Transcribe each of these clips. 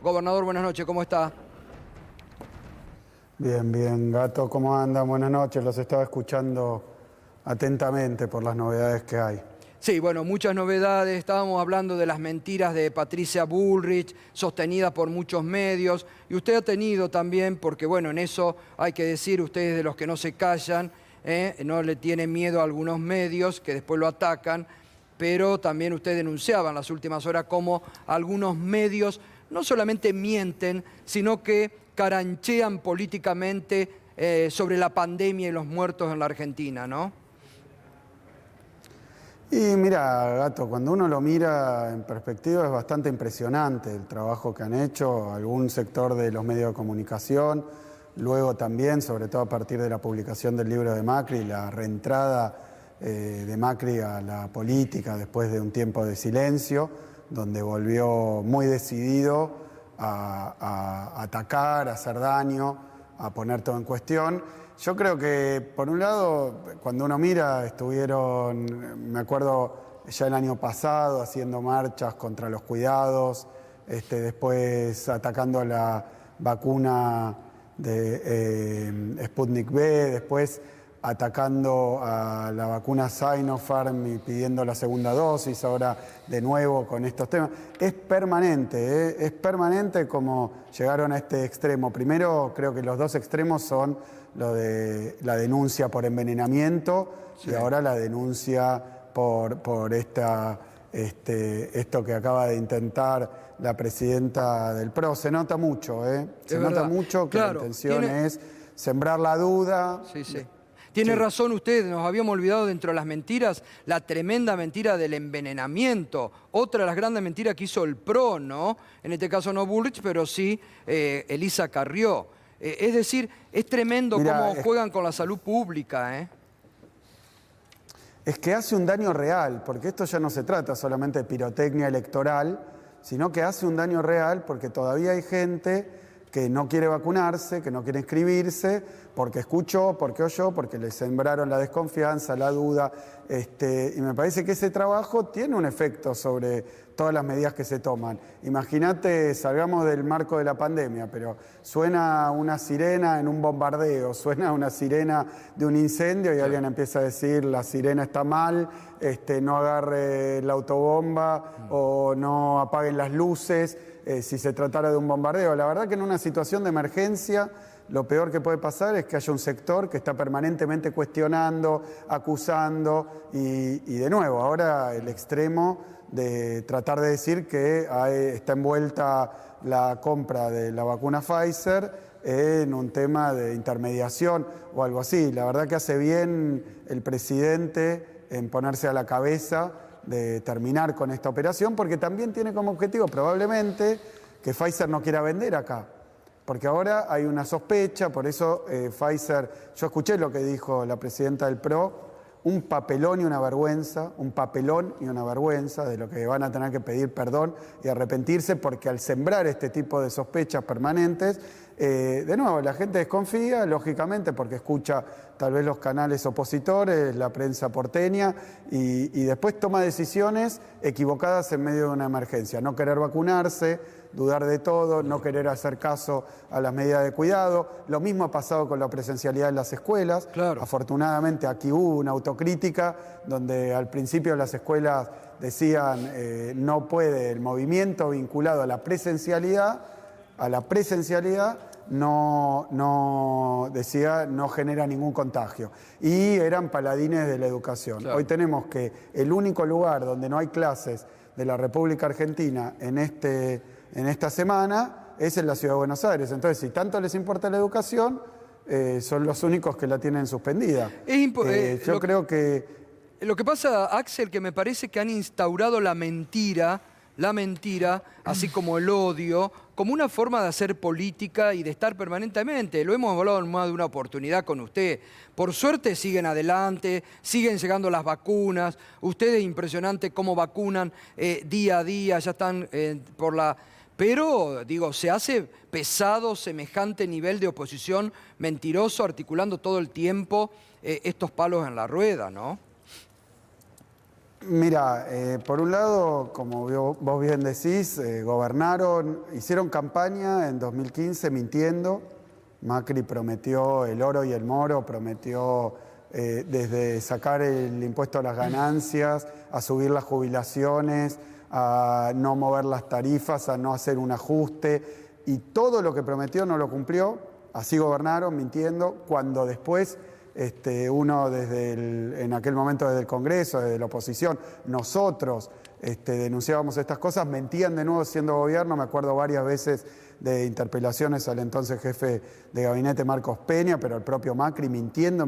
Gobernador, buenas noches, ¿cómo está? Bien, bien, Gato, ¿cómo andan? Buenas noches, los estaba escuchando atentamente por las novedades que hay. Sí, bueno, muchas novedades. Estábamos hablando de las mentiras de Patricia Bullrich, sostenidas por muchos medios. Y usted ha tenido también, porque bueno, en eso hay que decir, ustedes de los que no se callan, no le tienen miedo a algunos medios que después lo atacan, pero también usted denunciaba en las últimas horas cómo algunos medios no solamente mienten, sino que caranchean políticamente sobre la pandemia y los muertos en la Argentina, ¿no? Y mira, Gato, cuando uno lo mira en perspectiva es bastante impresionante el trabajo que han hecho algún sector de los medios de comunicación, luego también, sobre todo a partir de la publicación del libro de Macri, la reentrada de Macri a la política después de un tiempo de silencio, donde volvió muy decidido a atacar, a hacer daño, a poner todo en cuestión. Yo creo que, por un lado, cuando uno mira, estuvieron, me acuerdo ya el año pasado, haciendo marchas contra los cuidados, después atacando la vacuna de Sputnik V, después atacando a la vacuna Sinopharm y pidiendo la segunda dosis, ahora de nuevo con estos temas. Es permanente como llegaron a este extremo. Primero, creo que los dos extremos son lo de la denuncia por envenenamiento, sí, y ahora la denuncia por esto que acaba de intentar la presidenta del PRO. Se nota mucho, se nota mucho que claro, la intención es sembrar la duda. Sí, sí. Tiene razón usted, nos habíamos olvidado dentro de las mentiras, la tremenda mentira del envenenamiento. Otra de las grandes mentiras que hizo el PRO, ¿no? En este caso no Bullrich, pero sí Elisa Carrió. Es decir, es tremendo cómo juegan con la salud pública, Es que hace un daño real, porque esto ya no se trata solamente de pirotecnia electoral, sino que hace un daño real porque todavía hay gente que no quiere vacunarse, que no quiere inscribirse, porque escuchó, porque oyó, porque le sembraron la desconfianza, la duda, y me parece que ese trabajo tiene un efecto sobre todas las medidas que se toman. Imagínate, salgamos del marco de la pandemia, pero suena una sirena en un bombardeo, suena una sirena de un incendio y alguien empieza a decir la sirena está mal, no agarre la autobomba o no apaguen las luces, si se tratara de un bombardeo. La verdad que en una situación de emergencia lo peor que puede pasar es que haya un sector que está permanentemente cuestionando, acusando y de nuevo, ahora el extremo de tratar de decir que está envuelta la compra de la vacuna Pfizer en un tema de intermediación o algo así. La verdad que hace bien el presidente en ponerse a la cabeza de terminar con esta operación, porque también tiene como objetivo probablemente que Pfizer no quiera vender acá. Porque ahora hay una sospecha, por eso Pfizer, yo escuché lo que dijo la presidenta del PRO, un papelón y una vergüenza, un papelón y una vergüenza de lo que van a tener que pedir perdón y arrepentirse, porque al sembrar este tipo de sospechas permanentes, de nuevo, la gente desconfía, lógicamente, porque escucha tal vez los canales opositores, la prensa porteña, y después toma decisiones equivocadas en medio de una emergencia. No querer vacunarse, dudar de todo, no querer hacer caso a las medidas de cuidado. Lo mismo ha pasado con la presencialidad en las escuelas. Claro. Afortunadamente aquí hubo una autocrítica donde al principio las escuelas decían no puede el movimiento vinculado a la presencialidad no genera ningún contagio. Y eran paladines de la educación. Claro. Hoy tenemos que el único lugar donde no hay clases de la República Argentina en esta semana es en la Ciudad de Buenos Aires. Entonces, si tanto les importa la educación, son los únicos que la tienen suspendida. Yo creo que... Lo que pasa, Axel, que me parece que han instaurado la mentira, así como el odio, como una forma de hacer política y de estar permanentemente. Lo hemos hablado en más de una oportunidad con usted. Por suerte siguen adelante, siguen llegando las vacunas. Ustedes, impresionante cómo vacunan día a día, ya están por la... Pero, digo, se hace pesado semejante nivel de oposición mentiroso, articulando todo el tiempo estos palos en la rueda, ¿no? Mira, por un lado, como vos bien decís, gobernaron, hicieron campaña en 2015 mintiendo. Macri prometió el oro y el moro, prometió desde sacar el impuesto a las ganancias, a subir las jubilaciones, a no mover las tarifas, a no hacer un ajuste, y todo lo que prometió no lo cumplió. Así gobernaron, mintiendo, cuando después uno en aquel momento desde el Congreso, desde la oposición, nosotros denunciábamos estas cosas, mentían de nuevo siendo gobierno. Me acuerdo varias veces de interpelaciones al entonces jefe de gabinete Marcos Peña, pero al propio Macri mintiendo.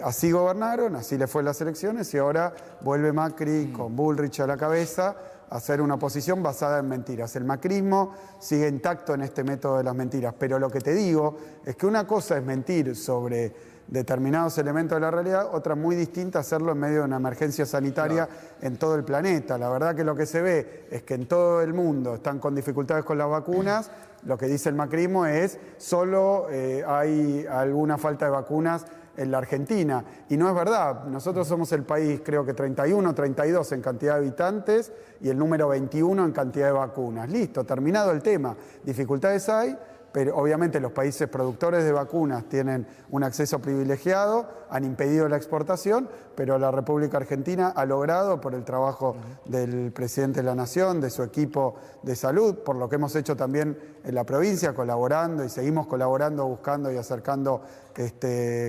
Así gobernaron, así le fue las elecciones, y ahora vuelve Macri con Bullrich a la cabeza a hacer una oposición basada en mentiras. El macrismo sigue intacto en este método de las mentiras, pero lo que te digo es que una cosa es mentir sobre determinados elementos de la realidad, otra muy distinta hacerlo en medio de una emergencia sanitaria en todo el planeta. La verdad que lo que se ve es que en todo el mundo están con dificultades con las vacunas. Lo que dice el macrismo es solo hay alguna falta de vacunas en la Argentina, y no es verdad. Nosotros somos el país, creo que 31, 32 en cantidad de habitantes y el número 21 en cantidad de vacunas. Listo, terminado el tema. Dificultades hay, pero obviamente los países productores de vacunas tienen un acceso privilegiado, han impedido la exportación, pero la República Argentina ha logrado, por el trabajo del presidente de la Nación, de su equipo de salud, por lo que hemos hecho también en la provincia, colaborando y seguimos colaborando, buscando y acercando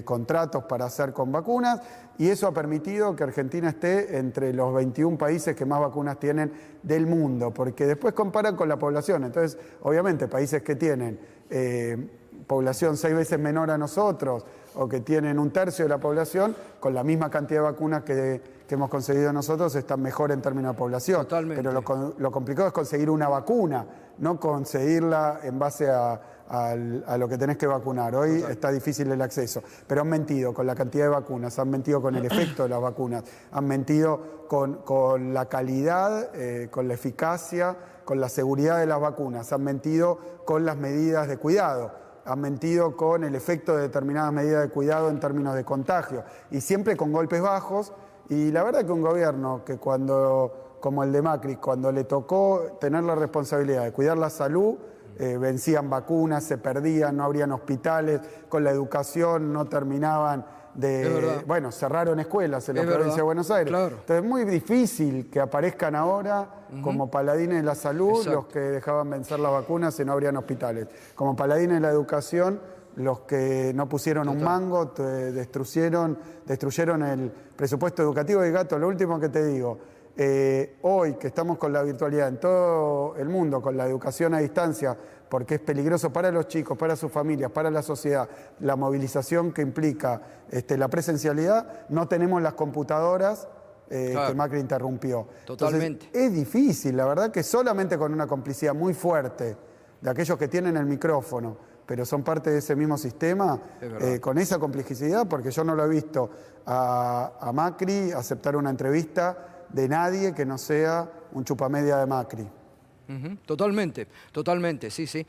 contratos para hacer con vacunas, y eso ha permitido que Argentina esté entre los 21 países que más vacunas tienen del mundo, porque después comparan con la población. Entonces, obviamente, países que tienen población 6 veces menor a nosotros, o que tienen 1/3 de la población, con la misma cantidad de vacunas que hemos conseguido nosotros, están mejor en términos de población. Totalmente. Pero lo complicado es conseguir una vacuna, no conseguirla en base a lo que tenés que vacunar. Hoy está difícil el acceso, pero han mentido con la cantidad de vacunas, han mentido con el efecto de las vacunas, han mentido con la calidad, con la eficacia, con la seguridad de las vacunas, han mentido con las medidas de cuidado, han mentido con el efecto de determinadas medidas de cuidado en términos de contagio, y siempre con golpes bajos. Y la verdad que un gobierno que como el de Macri, cuando le tocó tener la responsabilidad de cuidar la salud, vencían vacunas, se perdían, no abrían hospitales, con la educación no terminaban bueno, cerraron escuelas en la provincia de Buenos Aires. Claro. Entonces es muy difícil que aparezcan ahora como paladines de la salud. Exacto. Los que dejaban vencer las vacunas y no abrían hospitales. Como paladines de la educación, los que no pusieron un mango, destruyeron el presupuesto educativo. Y Gato, lo último que te digo, hoy que estamos con la virtualidad en todo el mundo, con la educación a distancia, porque es peligroso para los chicos, para sus familias, para la sociedad, la movilización que implica la presencialidad, no tenemos las computadoras que Macri interrumpió. Totalmente. Entonces, es difícil, la verdad que solamente con una complicidad muy fuerte de aquellos que tienen el micrófono, pero son parte de ese mismo sistema, con esa complejidad, porque yo no lo he visto a Macri aceptar una entrevista de nadie que no sea un chupamedia de Macri. Totalmente, totalmente, sí, sí.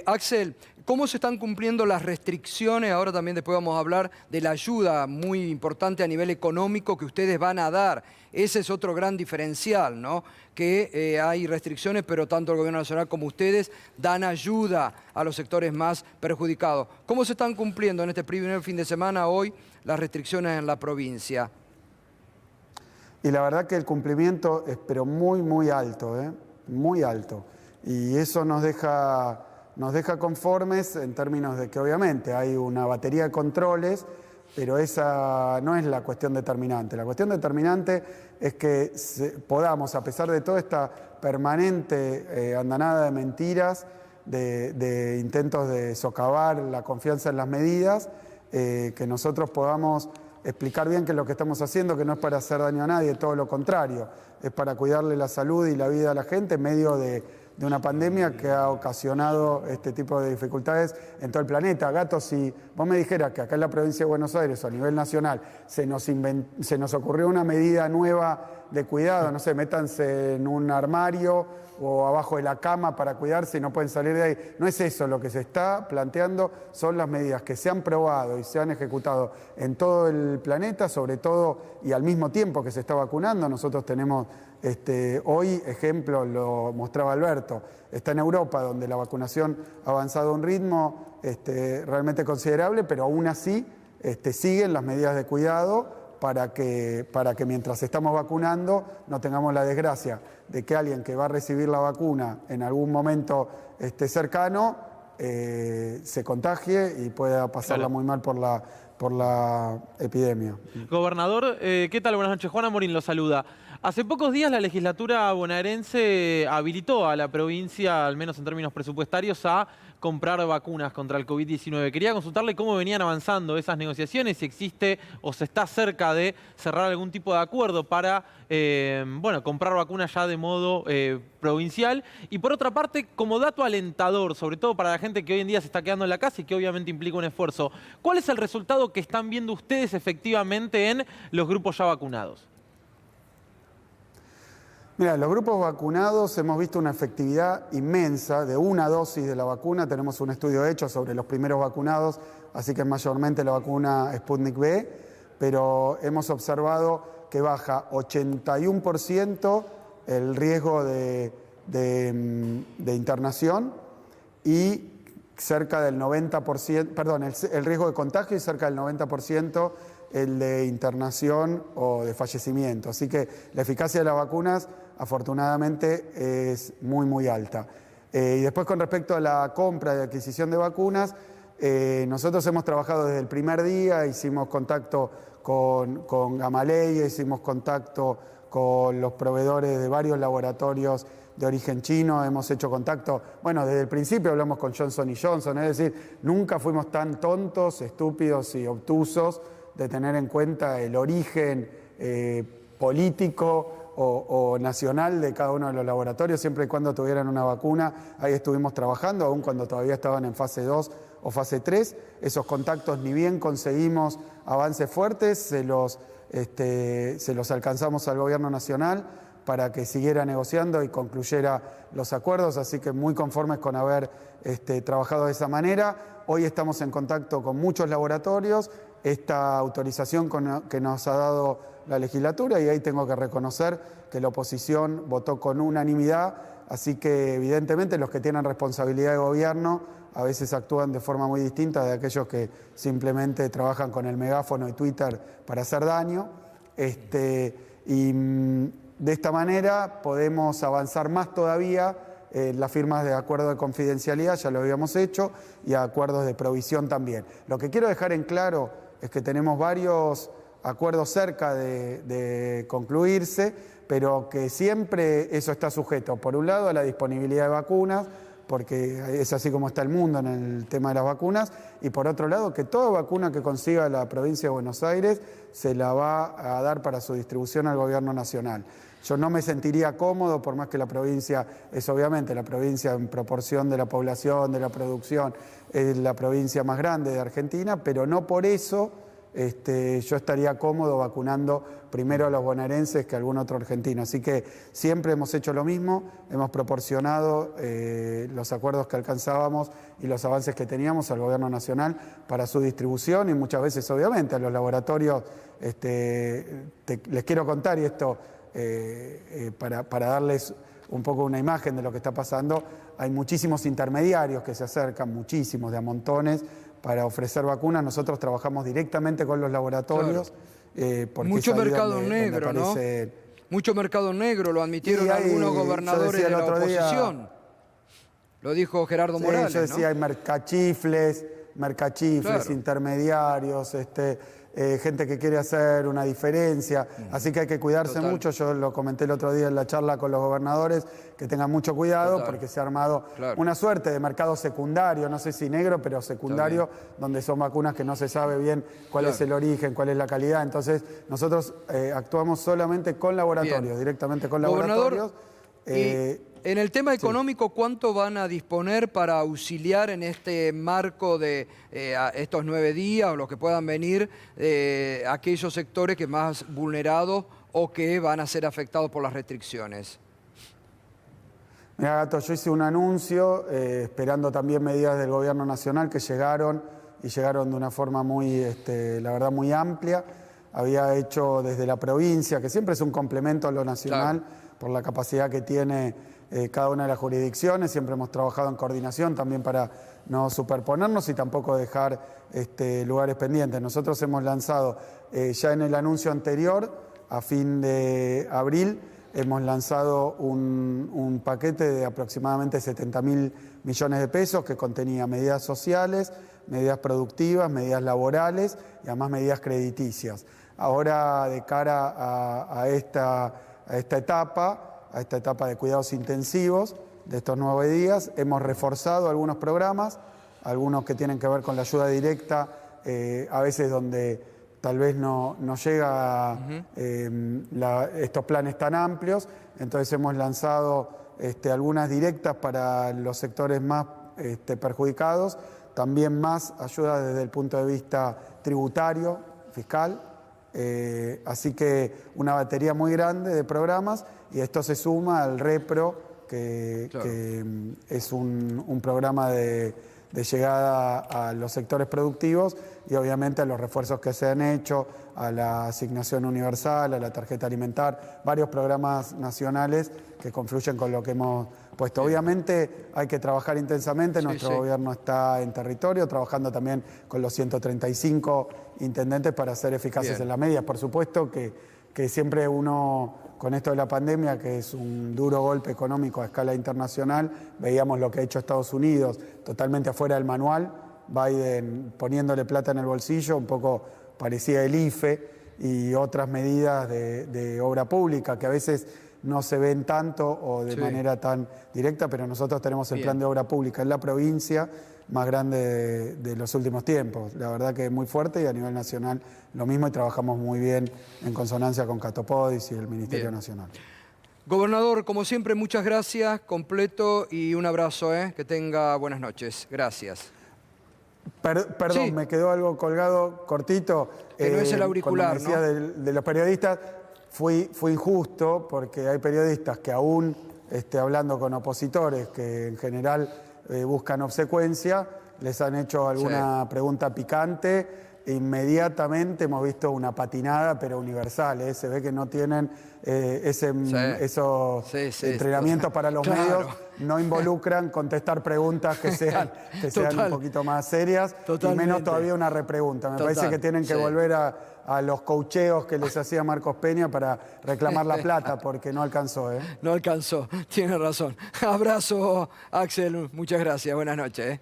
Axel, ¿cómo se están cumpliendo las restricciones? Ahora también después vamos a hablar de la ayuda muy importante a nivel económico que ustedes van a dar. Ese es otro gran diferencial, ¿no? Que hay restricciones, pero tanto el Gobierno Nacional como ustedes dan ayuda a los sectores más perjudicados. ¿Cómo se están cumpliendo en este primer fin de semana hoy las restricciones en la provincia? Y la verdad que el cumplimiento es pero muy, muy alto, muy alto. Y eso nos deja conformes en términos de que obviamente hay una batería de controles, pero esa no es la cuestión determinante. La cuestión determinante es que podamos, a pesar de toda esta permanente andanada de mentiras, de intentos de socavar la confianza en las medidas, que nosotros podamos explicar bien que lo que estamos haciendo, que no es para hacer daño a nadie, todo lo contrario, es para cuidarle la salud y la vida a la gente en medio de una pandemia que ha ocasionado este tipo de dificultades en todo el planeta. Gato, si vos me dijeras que acá en la provincia de Buenos Aires o a nivel nacional se nos ocurrió una medida nueva de cuidado, no sé, métanse en un armario o abajo de la cama para cuidarse y no pueden salir de ahí. No es eso lo que se está planteando, son las medidas que se han probado y se han ejecutado en todo el planeta, sobre todo y al mismo tiempo que se está vacunando. Nosotros tenemos hoy, ejemplo, lo mostraba Alberto, está en Europa, donde la vacunación ha avanzado a un ritmo realmente considerable, pero aún así siguen las medidas de cuidado para que mientras estamos vacunando no tengamos la desgracia de que alguien que va a recibir la vacuna en algún momento cercano se contagie y pueda pasarla muy mal por la epidemia. Gobernador, ¿qué tal? Buenas noches. Juan Amorín lo saluda. Hace pocos días la legislatura bonaerense habilitó a la provincia, al menos en términos presupuestarios, a comprar vacunas contra el COVID-19. Quería consultarle cómo venían avanzando esas negociaciones, si existe o se está cerca de cerrar algún tipo de acuerdo para comprar vacunas ya de modo provincial. Y por otra parte, como dato alentador, sobre todo para la gente que hoy en día se está quedando en la casa y que obviamente implica un esfuerzo, ¿cuál es el resultado que están viendo ustedes efectivamente en los grupos ya vacunados? Mira, los grupos vacunados hemos visto una efectividad inmensa de una dosis de la vacuna. Tenemos un estudio hecho sobre los primeros vacunados, así que es mayormente la vacuna Sputnik V, pero hemos observado que baja 81% el riesgo de internación y cerca del 90%, perdón, el riesgo de contagio y cerca del 90% el de internación o de fallecimiento. Así que la eficacia de las vacunas afortunadamente es muy, muy alta. Y después con respecto a la compra y adquisición de vacunas, nosotros hemos trabajado desde el primer día, hicimos contacto con Gamaleya, hicimos contacto con los proveedores de varios laboratorios de origen chino, hemos hecho contacto, bueno, desde el principio hablamos con Johnson & Johnson, es decir, nunca fuimos tan tontos, estúpidos y obtusos de tener en cuenta el origen político o nacional de cada uno de los laboratorios, siempre y cuando tuvieran una vacuna. Ahí estuvimos trabajando, aun cuando todavía estaban en fase 2 o fase 3. Esos contactos, ni bien conseguimos avances fuertes, se los alcanzamos al gobierno nacional para que siguiera negociando y concluyera los acuerdos, así que muy conformes con haber trabajado de esa manera. Hoy estamos en contacto con muchos laboratorios, esta autorización que nos ha dado la legislatura, y ahí tengo que reconocer que la oposición votó con unanimidad, así que evidentemente los que tienen responsabilidad de gobierno a veces actúan de forma muy distinta de aquellos que simplemente trabajan con el megáfono y Twitter para hacer daño. De esta manera podemos avanzar más todavía en las firmas de acuerdo de confidencialidad, ya lo habíamos hecho, y acuerdos de provisión también. Lo que quiero dejar en claro es que tenemos varios acuerdos cerca de concluirse, pero que siempre eso está sujeto, por un lado, a la disponibilidad de vacunas, porque es así como está el mundo en el tema de las vacunas, y por otro lado, que toda vacuna que consiga la provincia de Buenos Aires se la va a dar para su distribución al gobierno nacional. Yo no me sentiría cómodo, por más que la provincia es obviamente la provincia en proporción de la población, de la producción, es la provincia más grande de Argentina, pero no por eso yo estaría cómodo vacunando primero a los bonaerenses que a algún otro argentino. Así que siempre hemos hecho lo mismo, hemos proporcionado los acuerdos que alcanzábamos y los avances que teníamos al gobierno nacional para su distribución, y muchas veces obviamente a los laboratorios. Les quiero contar, y esto para darles un poco una imagen de lo que está pasando, hay muchísimos intermediarios que se acercan, muchísimos, de a montones, para ofrecer vacunas. Nosotros trabajamos directamente con los laboratorios. Claro. Mucho mercado negro, ¿no? Mucho mercado negro, lo admitieron algunos gobernadores de la oposición. Lo dijo Gerardo Morales, yo decía, ¿no? Hay mercachifles, claro, intermediarios, gente que quiere hacer una diferencia, así que hay que cuidarse mucho. Yo lo comenté el otro día en la charla con los gobernadores, que tengan mucho cuidado, porque se ha armado una suerte de mercado secundario, no sé si negro, pero secundario, donde son vacunas que no se sabe bien cuál es el origen, cuál es la calidad. Entonces nosotros actuamos solamente con laboratorios, directamente con laboratorios. En el tema económico, ¿cuánto van a disponer para auxiliar en este marco de estos 9 días o los que puedan venir, aquellos sectores que más vulnerados o que van a ser afectados por las restricciones? Mira, Gato, yo hice un anuncio esperando también medidas del gobierno nacional que llegaron y llegaron de una forma muy, la verdad, muy amplia. Había hecho desde la provincia, que siempre es un complemento a lo nacional, claro, por la capacidad que tiene cada una de las jurisdicciones. Siempre hemos trabajado en coordinación también para no superponernos y tampoco dejar lugares pendientes. Nosotros hemos lanzado ya en el anuncio anterior, a fin de abril, hemos lanzado un paquete de aproximadamente 70.000 millones de pesos que contenía medidas sociales, medidas productivas, medidas laborales y además medidas crediticias. Ahora, de cara a esta etapa de cuidados intensivos de estos 9 días, hemos reforzado algunos programas, algunos que tienen que ver con la ayuda directa, a veces donde tal vez no llega estos planes tan amplios. Entonces hemos lanzado algunas directas para los sectores más perjudicados, también más ayuda desde el punto de vista tributario, fiscal. Así que una batería muy grande de programas, y esto se suma al REPRO, que es un programa de llegada a los sectores productivos, y obviamente a los refuerzos que se han hecho, a la asignación universal, a la tarjeta alimentar, varios programas nacionales que confluyen con lo que hemos puesto. Obviamente hay que trabajar intensamente, nuestro gobierno está en territorio, trabajando también con los 135 intendentes para ser eficaces en las medidas. Por supuesto que siempre uno, con esto de la pandemia, que es un duro golpe económico a escala internacional, veíamos lo que ha hecho Estados Unidos, totalmente afuera del manual, Biden poniéndole plata en el bolsillo, un poco parecía el IFE, y otras medidas de obra pública que a veces no se ven tanto o de manera tan directa, pero nosotros tenemos el plan de obra pública en la provincia más grande de los últimos tiempos. La verdad que es muy fuerte, y a nivel nacional lo mismo, y trabajamos muy bien en consonancia con Catopodis y el Ministerio Nacional. Gobernador, como siempre, muchas gracias, completo, y un abrazo, que tenga buenas noches. Gracias. Perdón, me quedó algo colgado cortito. Que no es el auricular, cuando me decía de los periodistas, fui injusto, porque hay periodistas que aún hablando con opositores que en general buscan obsecuencia, les han hecho alguna pregunta picante. Inmediatamente hemos visto una patinada, pero universal. Se ve que no tienen esos entrenamientos para los medios, no involucran contestar preguntas que sean un poquito más serias, y menos todavía una repregunta. Me parece que tienen que volver a los coacheos que les hacía Marcos Peña para reclamar la plata, porque no alcanzó. No alcanzó, tiene razón. Abrazo, Axel, muchas gracias, buenas noches.